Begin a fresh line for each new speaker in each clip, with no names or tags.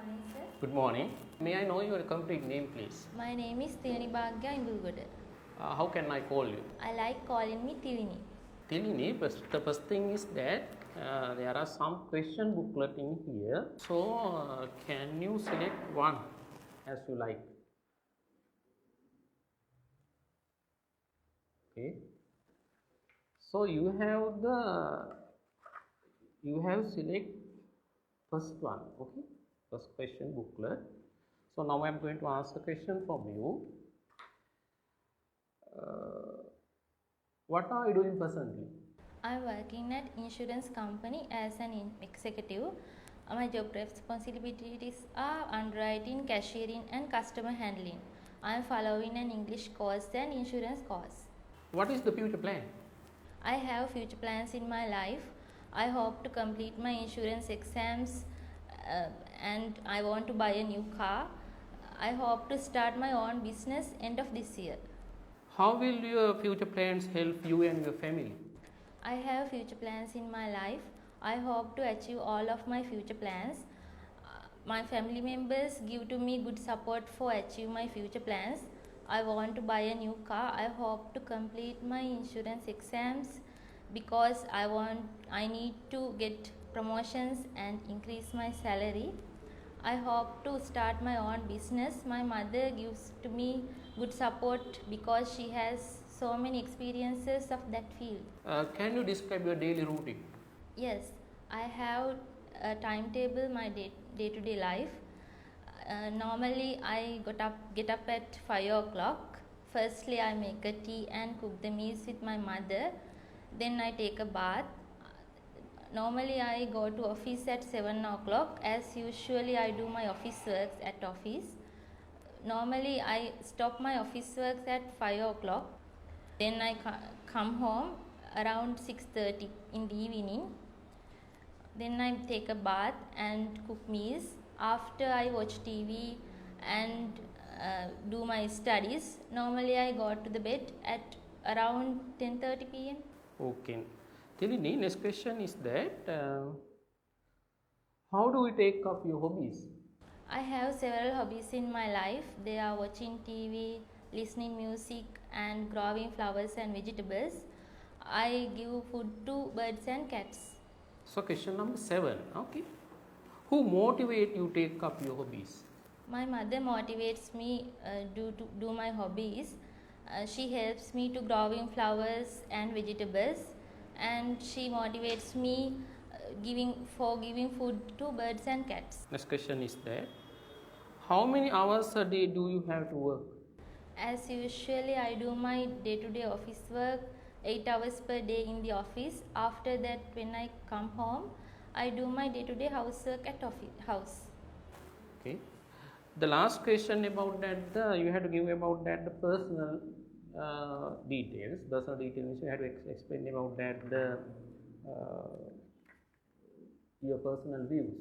morning, sir.
Good morning. May I know your complete name, please?
My name is Tilini Bhagya Imbulgoda.
How can I call you?
I like calling me Tilini.
Tilini, but the first thing is that there are some question booklet in here. So, can you select one as you like? Okay. So you have select first one. Okay. First question booklet. So now I am going to ask a question from you. What are you doing presently?
I'm working at insurance company as an executive. My job responsibilities are underwriting, cashiering and customer handling. I'm following an English course and insurance course.
What is the future plan?
I have future plans in my life. I hope to complete my insurance exams and I want to buy a new car. I hope to start my own business end of this year.
How will your future plans help you and your family?
I have future plans in my life. I hope to achieve all of my future plans. My family members give to me good support for achieve my future plans. I want to buy a new car. I hope to complete my insurance exams because I need to get promotions and increase my salary. I hope to start my own business. My mother gives to me good support because she has so many experiences of that field.
Can you describe your daily routine?
Yes, I have a timetable my day to day life. Normally, I get up at 5 o'clock. Firstly, I make a tea and cook the meals with my mother. Then I take a bath. Normally, I go to office at 7 o'clock. As usually, I do my office works at office. Normally, I stop my office works at 5 o'clock. Then I come home around 6:30 in the evening. Then I take a bath and cook meals. After I watch TV and do my studies. Normally I go to the bed at around 10:30 p.m.
Okay. Tilini, next question is that how do you take up your hobbies?
I have several hobbies in my life. They are watching TV, listening music and growing flowers and vegetables. I give food to birds and cats.
So question number 7. Okay. Who motivate you take up your hobbies?
My mother motivates me to do my hobbies. She helps me to growing flowers and vegetables, and she motivates me giving food to birds and cats.
Next question is that how many hours a day do you have to work?
As usually, I do my day-to-day office work 8 hours per day in the office. After that, when I come home, I do my day-to-day housework at house.
Okay. The last question about that, you have to give about that the personal details. Personal details you have to explain about that your personal views.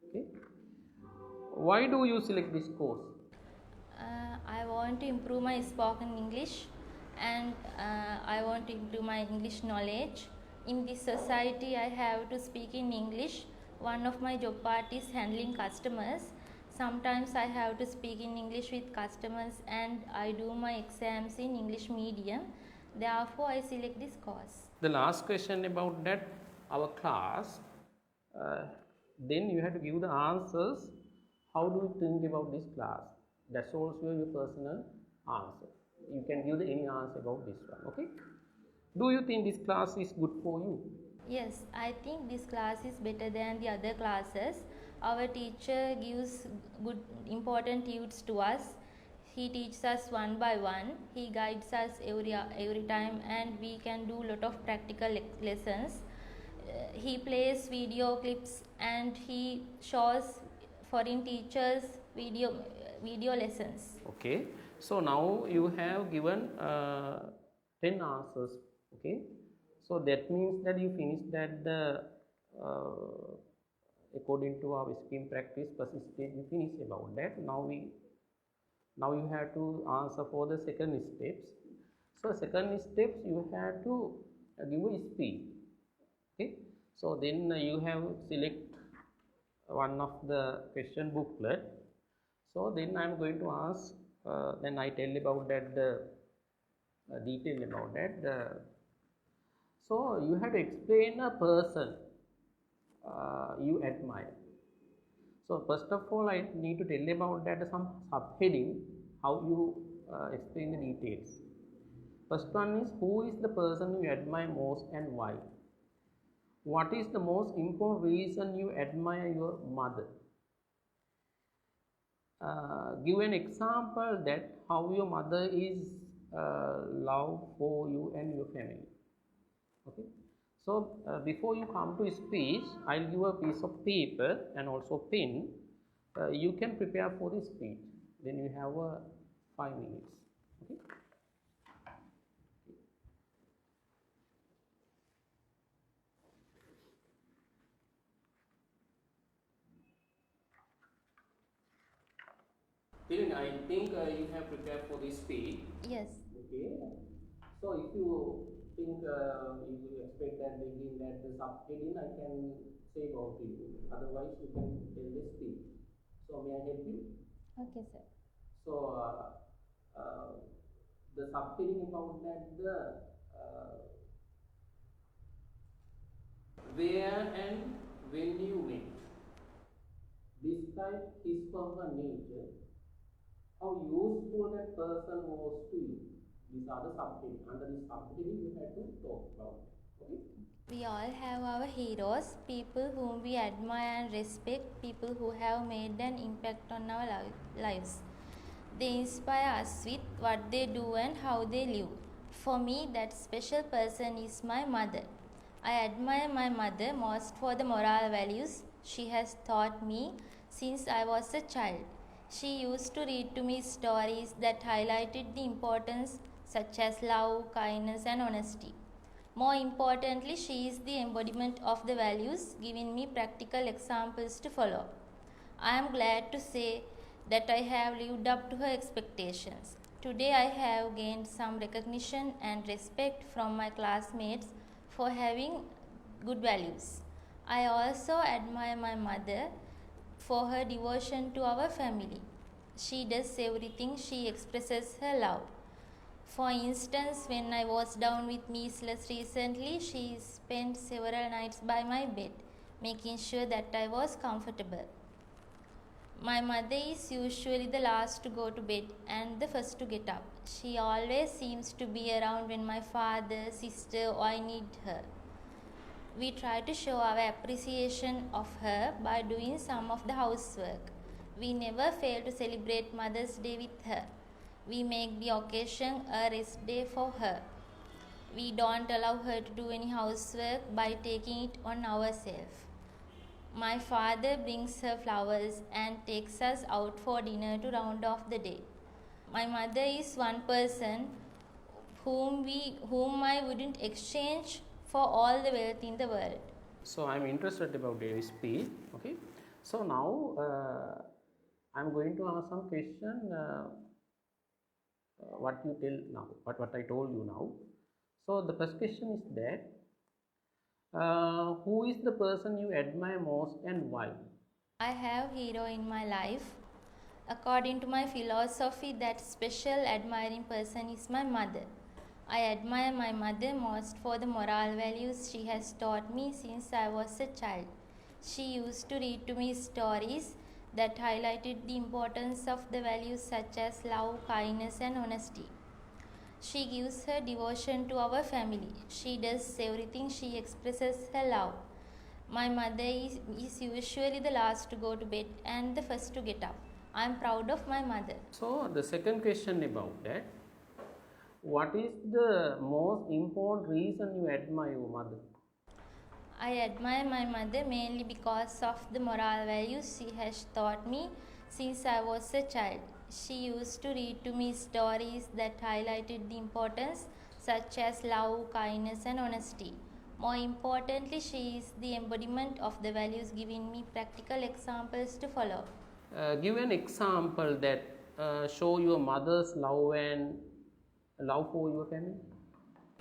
Okay. Why do you select this course?
I want to improve my spoken English and I want to improve my English knowledge. In this society, I have to speak in English. One of my job part is handling customers. Sometimes I have to speak in English with customers and I do my exams in English medium. Therefore, I select this course.
The last question about that, our class, then you have to give the answers. How do you think about this class? That's also your personal answer. You can give any answer about this one. Okay. Do you think this class is good for you?
Yes, I think this class is better than the other classes. Our teacher gives good important tips to us. He teaches us one by one. He guides us every time, and we can do lot of practical lessons. He plays video clips and he shows foreign teachers video lessons.
Okay. So now you have given 10 answers. Okay. So that means that you finished that the according to our scheme practice persistent you finish about that. Now you have to answer for the second steps. So second steps you have to give a speed. Okay. So then you have select one of the question booklet. So then I am going to ask, then I tell about that the detail about that. So you have to explain a person you admire. So first of all, I need to tell about that some subheading, how you explain the details. First one is, who is the person you admire most and why? What is the most important reason you admire your mother? Give an example that how your mother is love for you and your family. Okay. So before you come to speech, I'll give a piece of paper and also pen. You can prepare for the speech. Then you have 5 minutes. Okay. Kiran, I think you have prepared for this speech.
Yes.
Okay. So if you think you expect that begin that the subheading, I can say about it. Otherwise, you can tell the speech. So may I help you?
Okay, sir.
So the subheading about that the where and when you met. Describe his or her nature. How useful that person was to you. These are the subheading. Under this subheading, you have to talk about it. Okay.
We all have our heroes, people whom we admire and respect, people who have made an impact on our lives. They inspire us with what they do and how they live. For me, that special person is my mother. I admire my mother most for the moral values she has taught me since I was a child. She used to read to me stories that highlighted the importance such as love, kindness, and honesty. More importantly, she is the embodiment of the values, giving me practical examples to follow. I am glad to say that I have lived up to her expectations. Today, I have gained some recognition and respect from my classmates for having good values. I also admire my mother for her devotion to our family. She does everything, she expresses her love. For instance, when I was down with measles recently, she spent several nights by my bed, making sure that I was comfortable. My mother is usually the last to go to bed and the first to get up. She always seems to be around when my father, sister, or I need her. We try to show our appreciation of her by doing some of the housework. We never fail to celebrate Mother's Day with her. We make the occasion a rest day for her. We don't allow her to do any housework by taking it on ourselves. My father brings her flowers and takes us out for dinner to round off the day. My mother is one person whom I wouldn't exchange for all the wealth in the world.
So I am interested about the speech. Okay. So now I am going to ask some question. What you tell now, what I told you now. So the first question is that who is the person you admire most and why?
I have hero in my life. According to my philosophy, that special admiring person is my mother. I admire my mother most for the moral values she has taught me since I was a child. She used to read to me stories that highlighted the importance of the values such as love, kindness, and honesty. She gives her devotion to our family. She does everything, she expresses her love. My mother is usually the last to go to bed and the first to get up. I am proud of my mother.
So the second question about that, what is the most important reason you admire your mother?
I admire my mother mainly because of the moral values she has taught me since I was a child. She used to read to me stories that highlighted the importance such as love, kindness, and honesty. More importantly, she is the embodiment of the values, giving me practical examples to follow.
Give an example that show your mother's love and love for your family.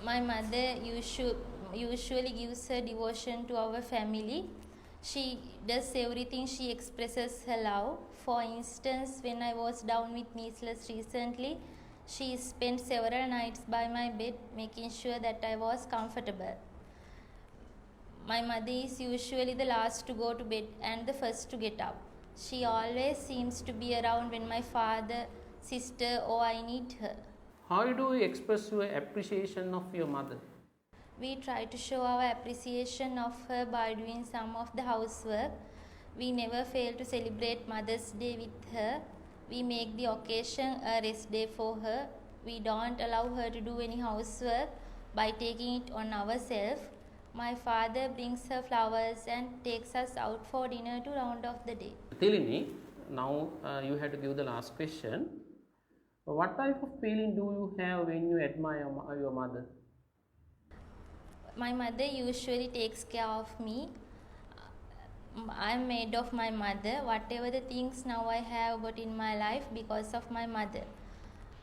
My mother usually gives her devotion to our family. She does everything, she expresses her love. For instance, when I was down with measles recently, she spent several nights by my bed making sure that I was comfortable. My mother is usually the last to go to bed and the first to get up. She always seems to be around when my father, sister, or I need her.
How do you express your appreciation of your mother?
We try to show our appreciation of her by doing some of the housework. We never fail to celebrate Mother's Day with her. We make the occasion a rest day for her. We don't allow her to do any housework by taking it on ourselves. My father brings her flowers and takes us out for dinner to round off the day.
Tilini, now you have to give the last question. What type of feeling do you have when you admire your mother?
My mother usually takes care of me. I'm made of my mother. Whatever the things now I have got in my life because of my mother.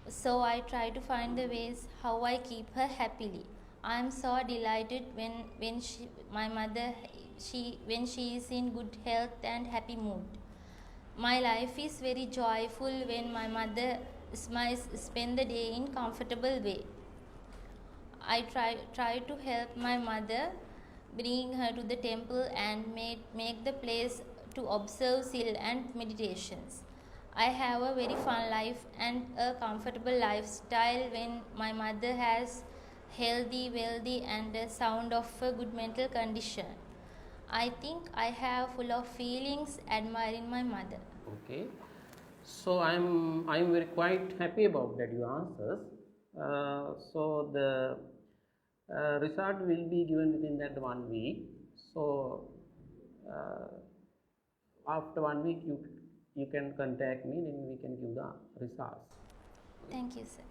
So I try to find the ways how I keep her happily. I'm so delighted when my mother when she is in good health and happy mood. My life is very joyful when my mother spend the day in comfortable way. I try to help my mother, bring her to the temple and make the place to observe sil and meditations. I have a very fun life and a comfortable lifestyle when my mother has healthy, wealthy and a sound of a good mental condition. I think I have full of feelings admiring my mother.
Okay, so I'm very quite happy about that your answers. So the result will be given within that 1 week. So after 1 week you can contact me, then we can give the results.
Thank you, sir.